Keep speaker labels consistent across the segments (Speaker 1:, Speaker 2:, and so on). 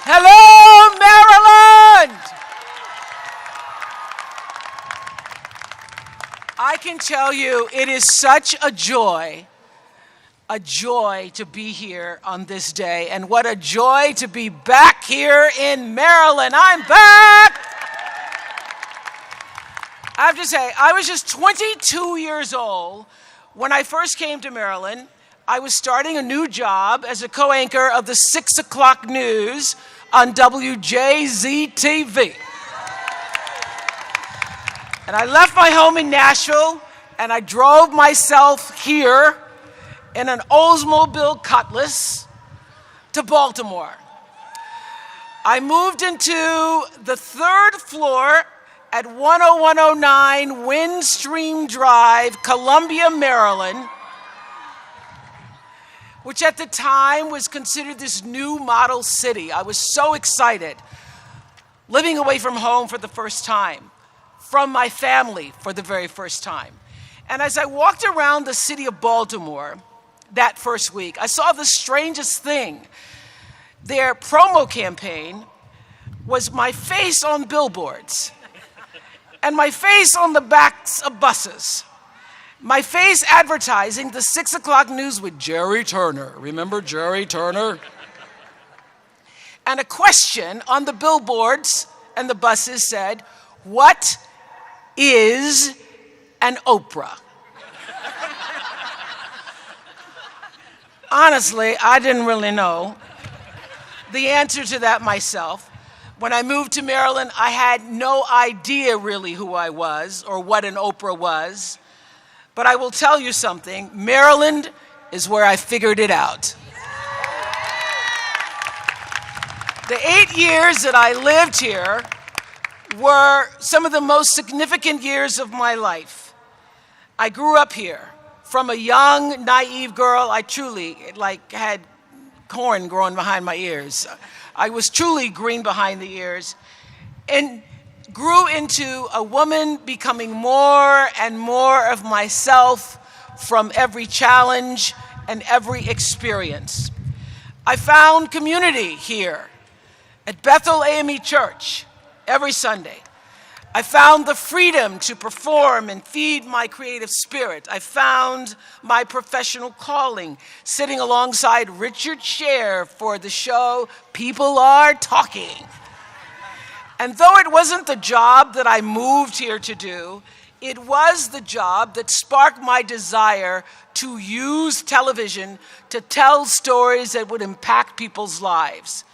Speaker 1: Hello, Maryland! I can tell you it is such a joy to be here on this day, and what a joy to be back here in Maryland. I'm back! I have to say, I was just 22 years old when I first came to Maryland. I was starting a new job as a co-anchor of the 6 o'clock news on WJZ-TV. And I left my home in Nashville, and I drove myself here in an Oldsmobile Cutlass to Baltimore. I moved into the third floor at 10109 Windstream Drive, Columbia, Maryland, which at the time was considered this new model city. I was so excited, living away from home for the first time, from my family for the very first time. And as I walked around the city of Baltimore that first week, I saw the strangest thing. Their promo campaign was my face on billboards and my face on the backs of buses. My face advertising the 6 o'clock news with Jerry Turner. Remember Jerry Turner? And a question on the billboards and the buses said, "What is an Oprah?" Honestly, I didn't really know the answer to that myself. When I moved to Maryland, I had no idea really who I was or what an Oprah was. But I will tell you something, Maryland is where I figured it out. The 8 years that I lived here were some of the most significant years of my life. I grew up here. From a young, naive girl, I truly had corn growing behind my ears. I was truly green behind the ears, and grew into a woman becoming more and more of myself from every challenge and every experience. I found community here at Bethel AME Church every Sunday. I found the freedom to perform and feed my creative spirit. I found my professional calling sitting alongside Richard Scher for the show People Are Talking. And though it wasn't the job that I moved here to do, it was the job that sparked my desire to use television to tell stories that would impact people's lives.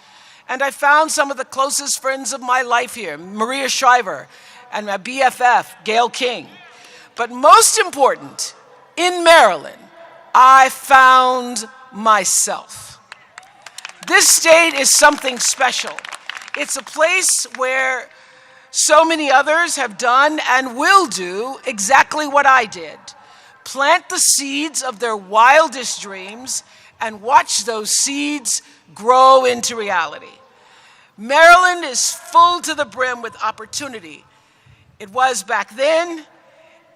Speaker 1: And I found some of the closest friends of my life here, Maria Shriver and my BFF, Gail King. But most important, in Maryland, I found myself. This state is something special. It's a place where so many others have done and will do exactly what I did. Plant the seeds of their wildest dreams and watch those seeds grow into reality. Maryland is full to the brim with opportunity. It was back then,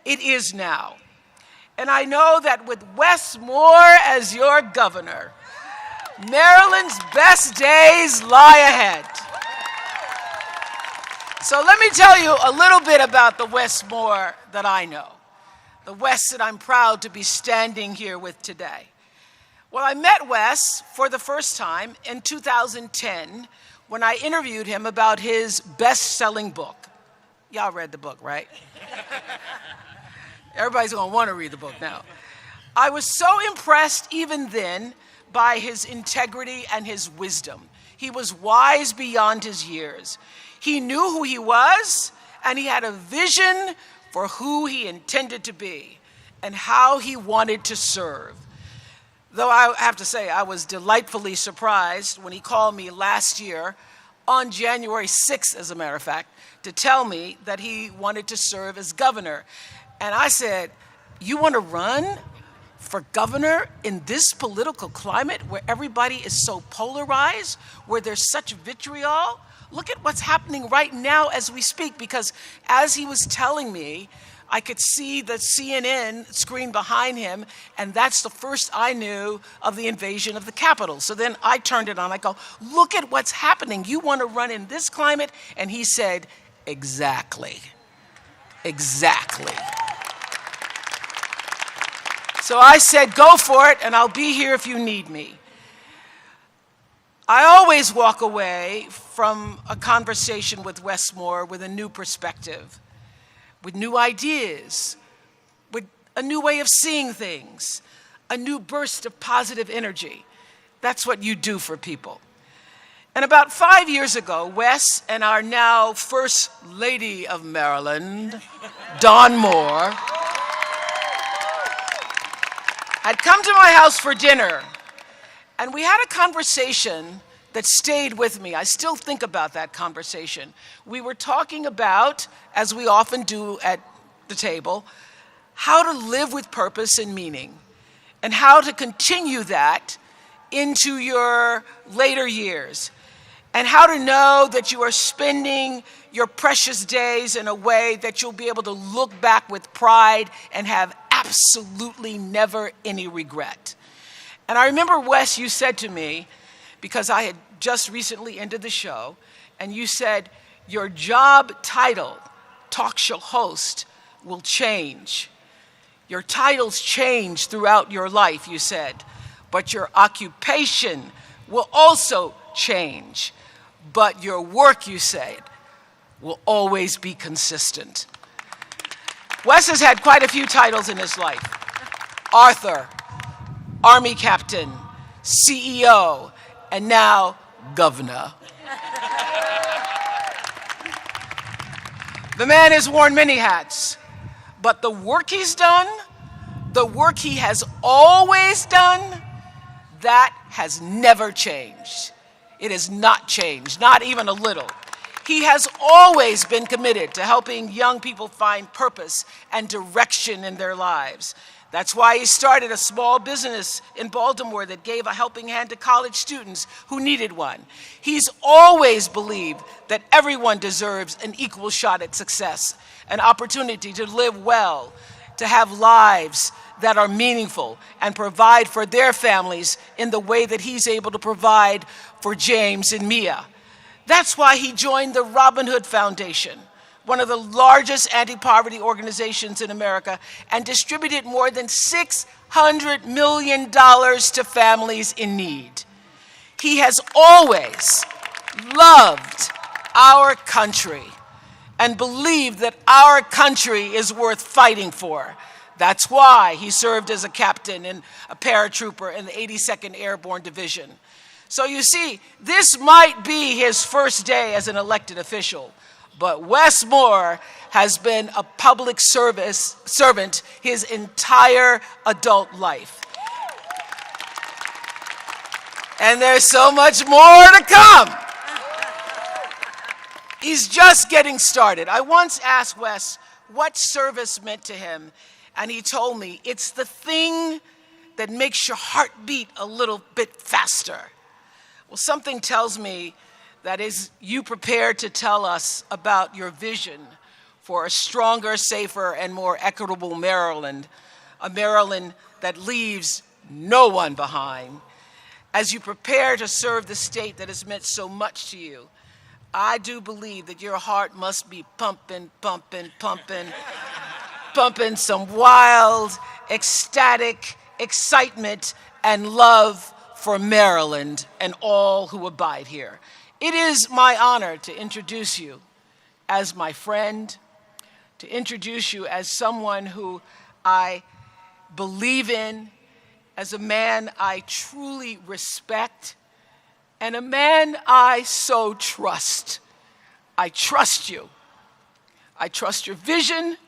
Speaker 1: it is now. And I know that with Wes Moore as your governor, Maryland's best days lie ahead. So let me tell you a little bit about the Wes Moore that I know, the Wes that I'm proud to be standing here with today. Well, I met Wes for the first time in 2010 when I interviewed him about his best-selling book. Y'all read the book, right? Everybody's gonna want to read the book now. I was so impressed even then by his integrity and his wisdom. He was wise beyond his years. He knew who he was, and he had a vision for who he intended to be and how he wanted to serve. Though I have to say, I was delightfully surprised when he called me last year, on January 6th, as a matter of fact, to tell me that he wanted to serve as governor. And I said, "You want to run for governor in this political climate where everybody is so polarized, where there's such vitriol? Look at what's happening right now as we speak," because as he was telling me I could see the CNN screen behind him, and that's the first I knew of the invasion of the Capitol. So then I turned it on. I go, look at what's happening. You want to run in this climate? And he said, exactly. Exactly. So I said, go for it, and I'll be here if you need me. I always walk away from a conversation with Wes Moore with a new perspective, with new ideas, with a new way of seeing things, a new burst of positive energy. That's what you do for people. And about 5 years ago, Wes and our now First Lady of Maryland, Dawn Moore, had come to my house for dinner, and we had a conversation that stayed with me. I still think about that conversation. We were talking about, as we often do at the table, how to live with purpose and meaning, and how to continue that into your later years, and how to know that you are spending your precious days in a way that you'll be able to look back with pride and have absolutely never any regret. And I remember, Wes, you said to me, because I had just recently ended the show, and you said, your job title, talk show host, will change. Your titles change throughout your life, you said, but your occupation will also change. But your work, you said, will always be consistent. Wes has had quite a few titles in his life. Author, Army Captain, CEO, and now Governor. The man has worn many hats, but the work he's done, the work he has always done, that has never changed. It has not changed, not even a little. He has always been committed to helping young people find purpose and direction in their lives. That's why he started a small business in Baltimore that gave a helping hand to college students who needed one. He's always believed that everyone deserves an equal shot at success, an opportunity to live well, to have lives that are meaningful and provide for their families in the way that he's able to provide for James and Mia. That's why he joined the Robin Hood Foundation, one of the largest anti-poverty organizations in America, and distributed more than $600 million to families in need. He has always loved our country and believed that our country is worth fighting for. That's why he served as a captain and a paratrooper in the 82nd Airborne Division. So you see, this might be his first day as an elected official, but Wes Moore has been a public servant his entire adult life. And there's so much more to come. He's just getting started. I once asked Wes what service meant to him, and he told me, it's the thing that makes your heart beat a little bit faster. Well, something tells me that as you prepare to tell us about your vision for a stronger, safer, and more equitable Maryland, a Maryland that leaves no one behind, as you prepare to serve the state that has meant so much to you, I do believe that your heart must be pumping, pumping, pumping, pumping some wild, ecstatic excitement and love for Maryland and all who abide here. It is my honor to introduce you as my friend, to introduce you as someone who I believe in, as a man I truly respect, and a man I so trust. I trust you. I trust your vision.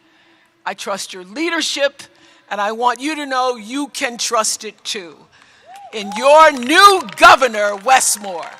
Speaker 1: I trust your leadership. And I want you to know you can trust it too. In your new governor, Wes Moore.